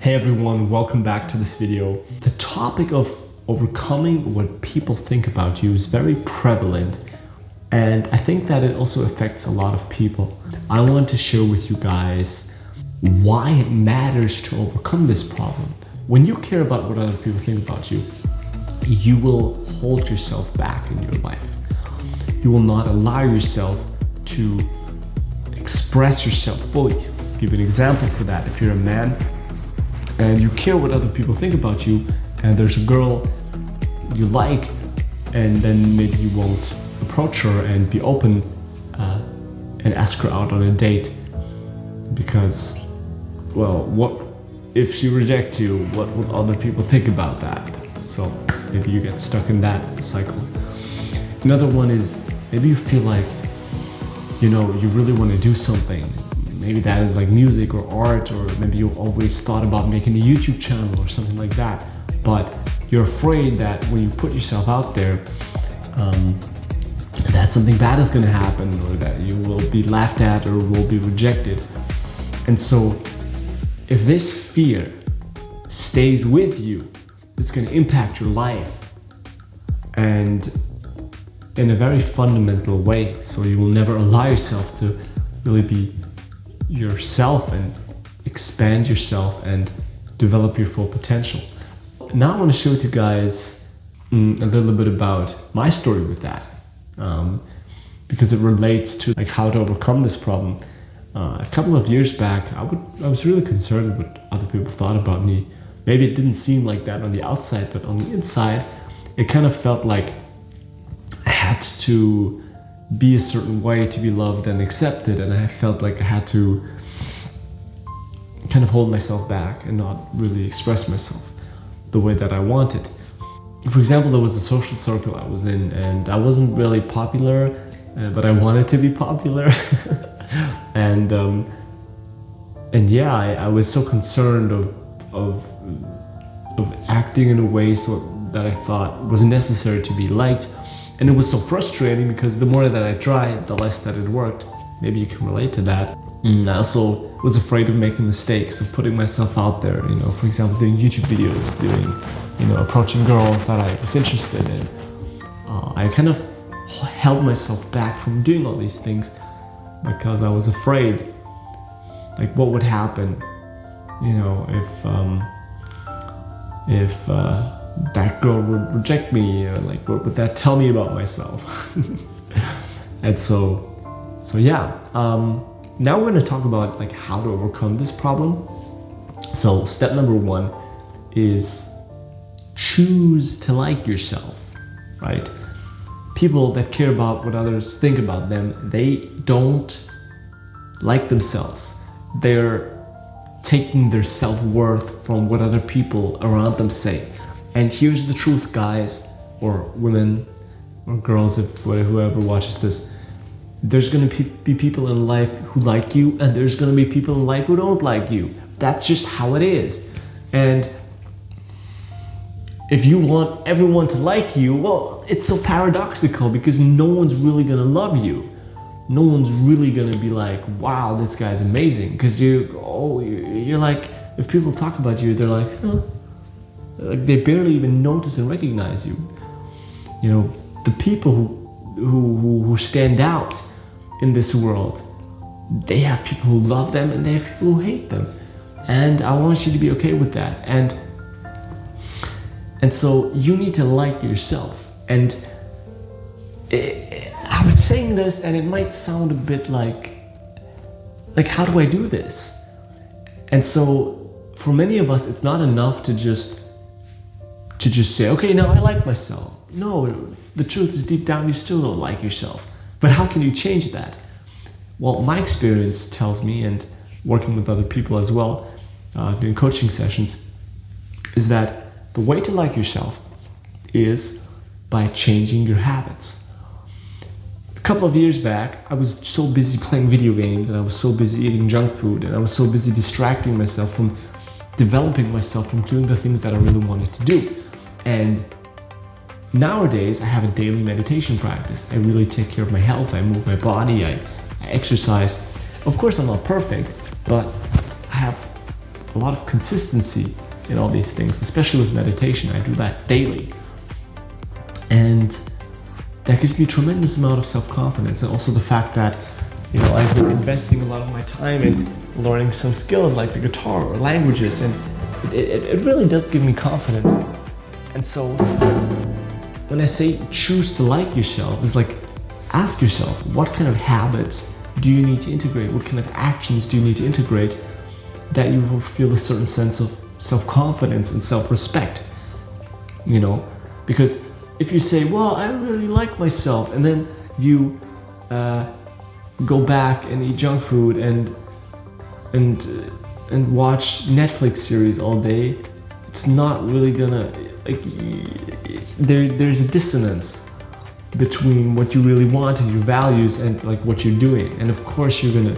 Hey everyone, welcome back to this video. The topic of overcoming what people think about you is very prevalent, and I think that it also affects a lot of people. I want to share with you guys why it matters to overcome this problem. When you care about what other people think about you, you will hold yourself back in your life. You will not allow yourself to express yourself fully. I'll give you an example for that. If you're a man and you care what other people think about you, and there's a girl you like, and then maybe you won't approach her and be open and ask her out on a date because, well, what if she rejects you? What would other people think about that? So maybe you get stuck in that cycle. Another one is maybe you feel like, you really want to do something. Maybe that is like music or art, or maybe you always thought about making a YouTube channel or something like that. But you're afraid that when you put yourself out there, that something bad is going to happen, or that you will be laughed at or will be rejected. And so if this fear stays with you, it's going to impact your life, and in a very fundamental way. So you will never allow yourself to really be yourself and expand yourself and develop your full potential. Now I want to share with you guys a little bit about my story with that, because it relates to like how to overcome this problem. A couple of years back, I was really concerned what other people thought about me. Maybe it didn't seem like that on the outside, but on the inside, it kind of felt like I had to be a certain way to be loved and accepted, and I felt like I had to kind of hold myself back and not really express myself the way that I wanted. For example, there was a social circle I was in, and I wasn't really popular, but I wanted to be popular. and yeah, I was so concerned of acting in a way so that I thought was necessary to be liked. And it was so frustrating because the more that I tried, the less that it worked. Maybe you can relate to that. I also was afraid of making mistakes, of putting myself out there, for example, doing YouTube videos, approaching girls that I was interested in. I kind of held myself back from doing all these things because I was afraid, like what would happen, if that girl would reject me, like what would that tell me about myself? And so yeah, now we're going to talk about like how to overcome this problem. So step number one is choose to like yourself, right? People that care about what others think about them, they don't like themselves. They're taking their self-worth from what other people around them say. And here's the truth, guys, or women, or girls, if whoever watches this. There's going to be people in life who like you, and there's going to be people in life who don't like you. That's just how it is. And if you want everyone to like you, well, it's so paradoxical because no one's really going to love you. No one's really going to be like, wow, this guy's amazing. Because you're like, if people talk about you, they're like, oh. Like they barely even notice and recognize you. The people who stand out in this world, they have people who love them and they have people who hate them. And I want you to be okay with that. And so you need to like yourself. And I'm saying this, and it might sound a bit like how do I do this? And so for many of us, it's not enough to just say, okay, now I like myself. No, the truth is deep down, you still don't like yourself. But how can you change that? Well, my experience tells me, and working with other people as well, doing coaching sessions, is that the way to like yourself is by changing your habits. A couple of years back, I was so busy playing video games, and I was so busy eating junk food, and I was so busy distracting myself from developing myself, from doing the things that I really wanted to do. And nowadays, I have a daily meditation practice. I really take care of my health. I move my body. I exercise. Of course, I'm not perfect, but I have a lot of consistency in all these things, especially with meditation. I do that daily. And that gives me a tremendous amount of self-confidence, and also the fact that, I've been investing a lot of my time in learning some skills like the guitar or languages, and it really does give me confidence. And so when I say choose to like yourself, it's like, ask yourself, what kind of habits do you need to integrate? What kind of actions do you need to integrate that you will feel a certain sense of self-confidence and self-respect? Because if you say, well, I really like myself, and then you go back and eat junk food and watch Netflix series all day, it's not really gonna, there's a dissonance between what you really want and your values and like what you're doing. And of course you're gonna,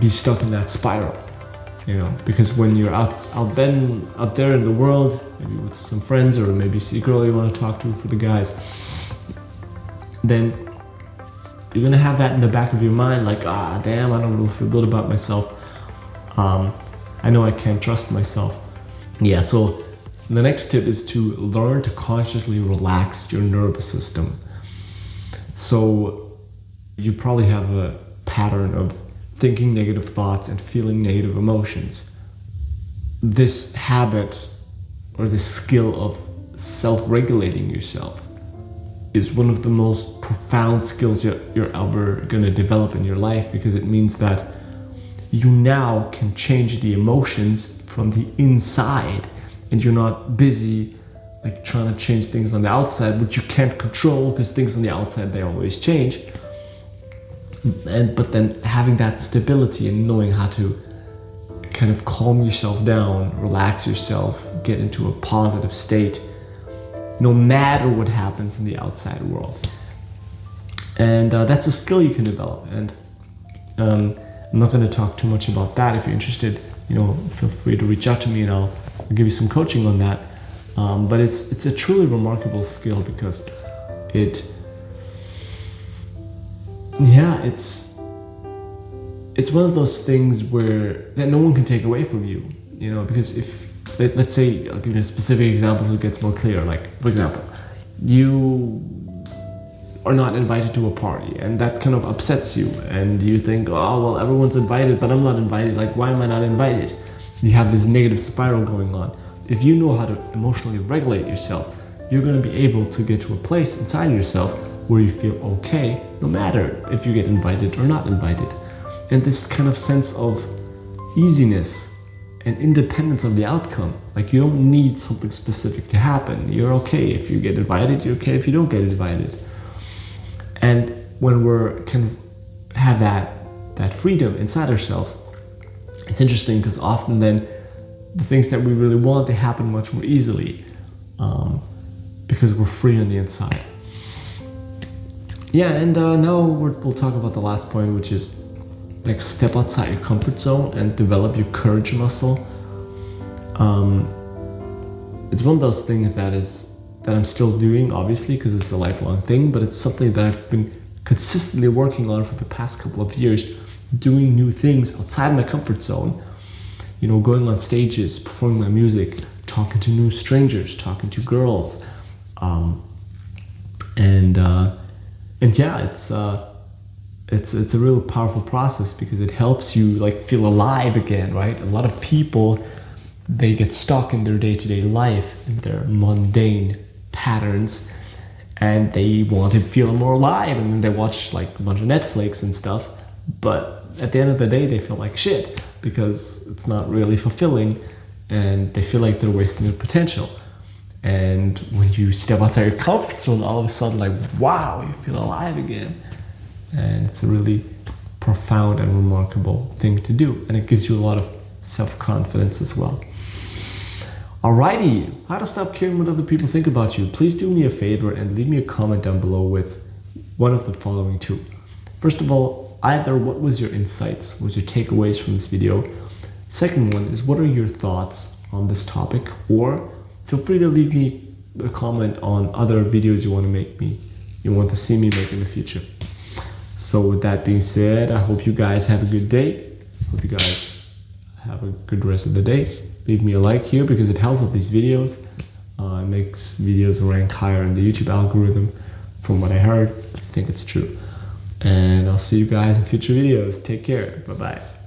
be stuck in that spiral, because when you're out there in the world, maybe with some friends, or maybe see a girl you want to talk to for the guys, then you're gonna have that in the back of your mind, like, damn, I don't really feel good about myself. I know I can't trust myself. Yeah, so the next tip is to learn to consciously relax your nervous system. So you probably have a pattern of thinking negative thoughts and feeling negative emotions. This habit or this skill of self-regulating yourself is one of the most profound skills you're ever going to develop in your life, because it means that you now can change the emotions from the inside, and you're not busy like trying to change things on the outside, which you can't control because things on the outside, they always change. But then having that stability and knowing how to kind of calm yourself down, relax yourself, get into a positive state, no matter what happens in the outside world. And that's a skill you can develop. And I'm not going to talk too much about that. If you're interested, feel free to reach out to me and I'll give you some coaching on that. But it's a truly remarkable skill, because it's one of those things that no one can take away from you, because if, let's say, I'll give you a specific example so it gets more clear. Like, for example, you are not invited to a party, and that kind of upsets you, and you think, oh, well, everyone's invited, but I'm not invited. Like, why am I not invited? You have this negative spiral going on. If you know how to emotionally regulate yourself, you're going to be able to get to a place inside yourself where you feel okay, no matter if you get invited or not invited. And this kind of sense of easiness and independence of the outcome. Like, you don't need something specific to happen. You're okay if you get invited, you're okay if you don't get invited. And when we're kind of have that freedom inside ourselves, it's interesting because often then the things that we really want, they happen much more easily, because we're free on the inside. Yeah, and now we'll talk about the last point, which is like step outside your comfort zone and develop your courage muscle. It's one of those things that I'm still doing, obviously, because it's a lifelong thing, but it's something that I've been consistently working on for the past couple of years, doing new things outside my comfort zone, going on stages, performing my music, talking to new strangers, talking to girls, and yeah, it's a real powerful process, because it helps you like feel alive again, right? A lot of people, they get stuck in their day-to-day life, in their mundane patterns, and they want to feel more alive, and then they watch like a bunch of Netflix and stuff, but at the end of the day they feel like shit because it's not really fulfilling, and they feel like they're wasting their potential. And when you step outside your comfort zone, all of a sudden, like, wow, you feel alive again. And it's a really profound and remarkable thing to do, and it gives you a lot of self-confidence as well. Alrighty, how to stop caring what other people think about you. Please do me a favor and leave me a comment down below with one of the following two. First of all, either what was your insights, what was your takeaways from this video? Second one is, what are your thoughts on this topic? Or feel free to leave me a comment on other videos you want to see me make in the future. So with that being said, I hope you guys have a good day. Hope you guys Have a good rest of the day. Leave me a like here because it helps with these videos. It makes videos rank higher in the YouTube algorithm. From what I heard, I think it's true. And I'll see you guys in future videos. Take care. Bye-bye.